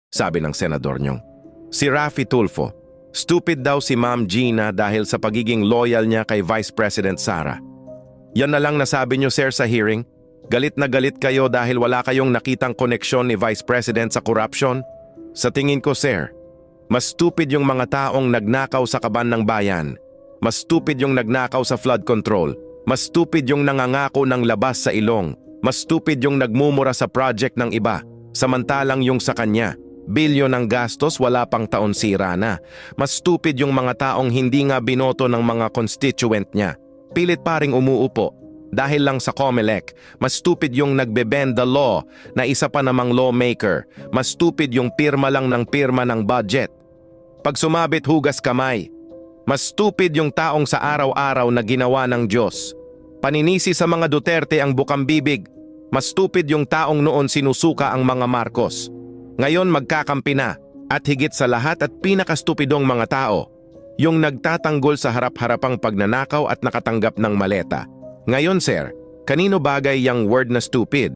sabi ng senador niyong. Si Raffy Tulfo, stupid daw si Ma'am Gina dahil sa pagiging loyal niya kay Vice President Sara. Yan na lang nasabi niyo, sir, sa hearing? Galit na galit kayo dahil wala kayong nakitang koneksyon ni Vice President sa corruption? Sa tingin ko, sir, mas stupid yung mga taong nagnakaw sa kaban ng bayan. Mas stupid yung nagnakaw sa flood control. Mas stupid yung nangangako ng labas sa ilong. Mas stupid yung nagmumura sa project ng iba. Samantalang yung sa kanya, bilyon ng gastos, wala pang taon sira na. Mas stupid yung mga taong hindi nga binoto ng mga constituent niya. Pilit pa ring umuupo. Dahil lang sa COMELEC, mas stupid yung nagbe-bend the law na isa pa namang lawmaker. Mas stupid yung pirma lang ng pirma ng budget. Pag sumabit hugas kamay. Mas stupid yung taong sa araw-araw na ginawa ng Diyos. Paninisi sa mga Duterte ang bukang bibig. Mas stupid yung taong noon sinusuka ang mga Marcos. Ngayon magkakampi na. At higit sa lahat at pinakastupidong mga tao, yung nagtatanggol sa harap-harapang pagnanakaw at nakatanggap ng maleta. Ngayon, sir, kanino bagay yung word na stupid?